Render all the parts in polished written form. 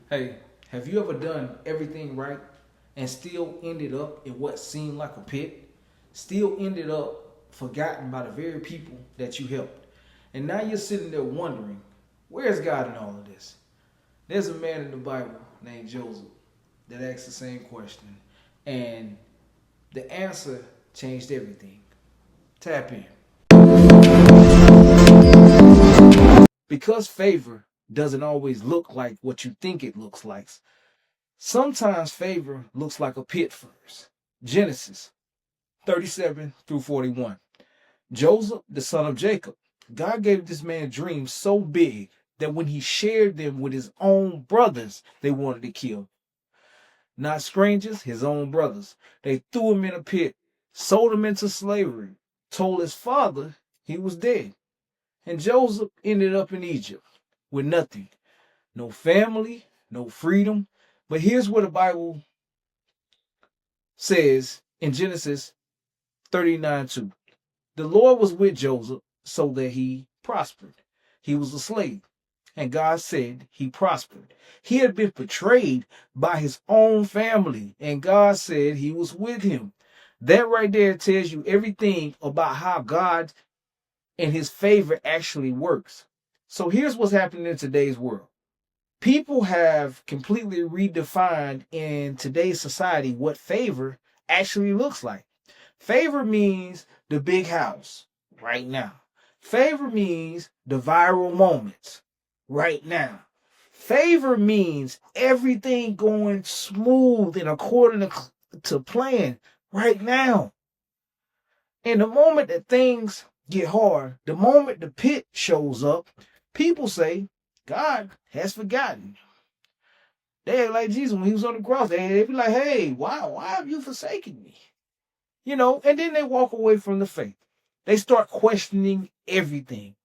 Hey, have you ever done everything right and still ended up in what seemed like a pit? Still ended up forgotten by the very people that you helped. And now you're sitting there wondering, where's God in all of this? There's a man in the Bible named Joseph that asked the same question. And the answer changed everything. Tap in. Because favor doesn't always look like what you think it looks like. Sometimes favor looks like a pit first. Genesis 37 through 41. Joseph, the son of Jacob. God gave this man dreams so big that when he shared them with his own brothers, they wanted to kill him. Not strangers, his own brothers. They threw him in a pit, sold him into slavery, told his father he was dead. And Joseph ended up in Egypt with nothing. No family, no freedom. But here's what the Bible says in Genesis 39:2. The Lord was with Joseph so that he prospered. He was a slave, and God said he prospered. He had been betrayed by his own family, and God said he was with him. That right there tells you everything about how God and his favor actually works. So here's what's happening in today's world. People have completely redefined in today's society what favor actually looks like. Favor means the big house right now. Favor means the viral moments right now. Favor means everything going smooth and according to plan right now. And the moment that things get hard, the moment the pit shows up, people say, God has forgotten. They act like Jesus when he was on the cross. They be like, hey, why have you forsaken me? And then they walk away from the faith. They start questioning everything.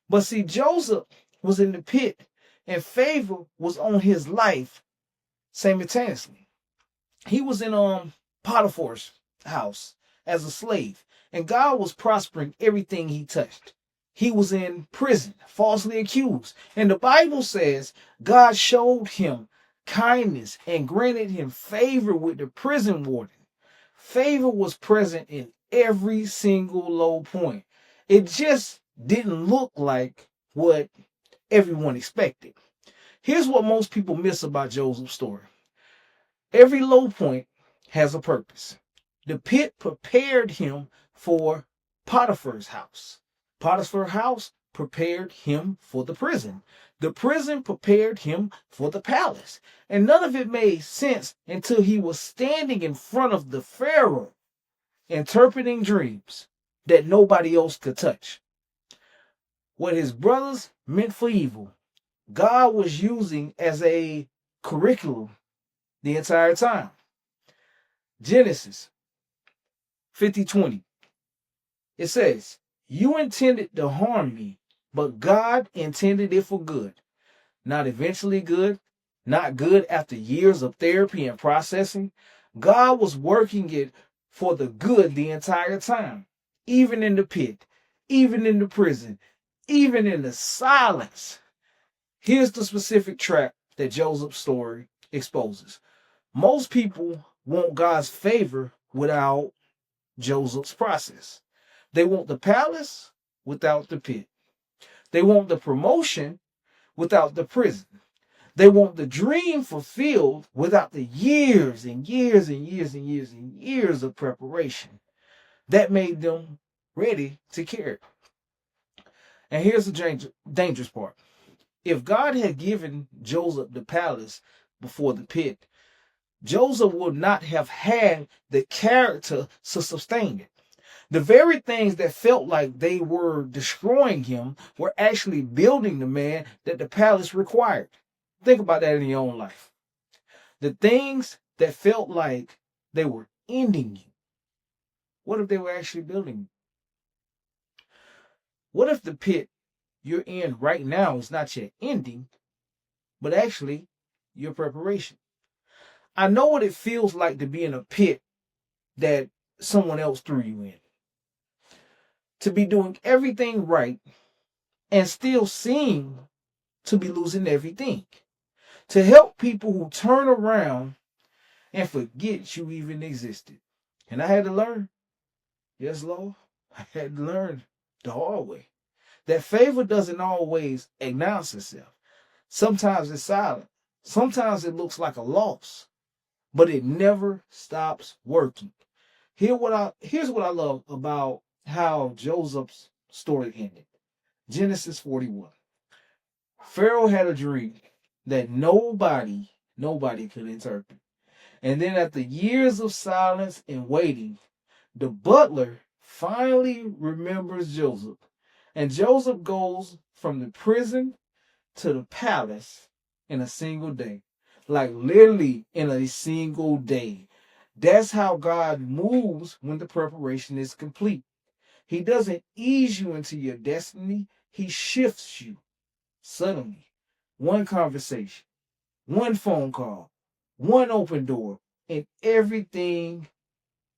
But see, Joseph was in the pit and favor was on his life simultaneously. He was in Potiphar's house as a slave, and God was prospering everything he touched. He was in prison, falsely accused. And the Bible says God showed him kindness and granted him favor with the prison warden. Favor was present in every single low point. It just didn't look like what everyone expected. Here's what most people miss about Joseph's story. Every low point has a purpose. The pit prepared him for Potiphar's house. Potiphar's house prepared him for the prison. The prison prepared him for the palace. And none of it made sense until he was standing in front of the Pharaoh, interpreting dreams that nobody else could touch. What his brothers meant for evil, God was using as a curriculum the entire time. Genesis 50:20. It says, you intended to harm me, but God intended it for good. Not eventually good, not good after years of therapy and processing. God was working it for the good the entire time, even in the pit, even in the prison, even in the silence. Here's the specific trap that Joseph's story exposes. Most people want God's favor without Joseph's process. They want the palace without the pit. They want the promotion without the prison. They want the dream fulfilled without the years and years and years and years and years of preparation that made them ready to carry. And here's the dangerous part. If God had given Joseph the palace before the pit, Joseph would not have had the character to sustain it. The very things that felt like they were destroying him were actually building the man that the palace required. Think about that in your own life. The things that felt like they were ending you, what if they were actually building you? What if the pit you're in right now is not your ending, but actually your preparation? I know what it feels like to be in a pit that someone else threw you in. To be doing everything right and still seem to be losing everything. to help people who turn around and forget you even existed. And I had to learn, yes, Lord, I had to learn the hard way that favor doesn't always announce itself. Sometimes it's silent. Sometimes it looks like a loss, but it never stops working. Here's what I love about how Joseph's story ended. Genesis 41. Pharaoh had a dream that nobody could interpret. And then after years of silence and waiting, the butler finally remembers Joseph. And Joseph goes from the prison to the palace in a single day. Like literally in a single day. That's how God moves when the preparation is complete. He doesn't ease you into your destiny. He shifts you suddenly. One conversation, one phone call, one open door, and everything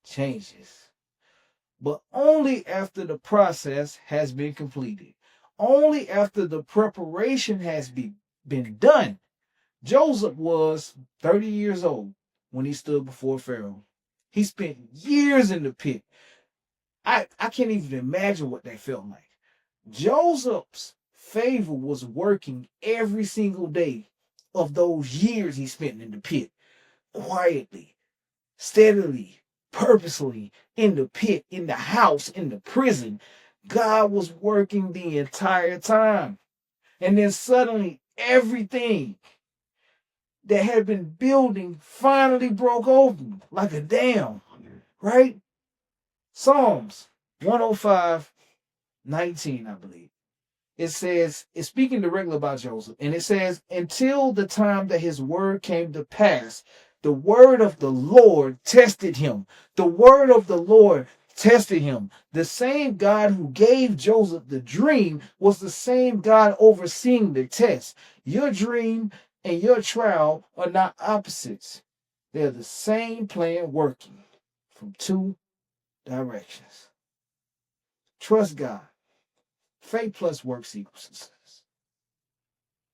changes. But only after the process has been completed. Only after the preparation has been done. Joseph was 30 years old when he stood before Pharaoh. He spent years in the pit. I can't even imagine what that felt like. Joseph's favor was working every single day of those years he spent in the pit, quietly, steadily, purposely, in the pit, in the house, in the prison. God was working the entire time. And then suddenly everything that had been building finally broke open like a dam, right? Psalms 105:19, I believe. It says, it's speaking directly about Joseph, and it says, until the time that his word came to pass, the word of the Lord tested him. The word of the Lord tested him. The same God who gave Joseph the dream was the same God overseeing the test. Your dream and your trial are not opposites. They're the same plan working from two directions. Trust God. Faith plus works equals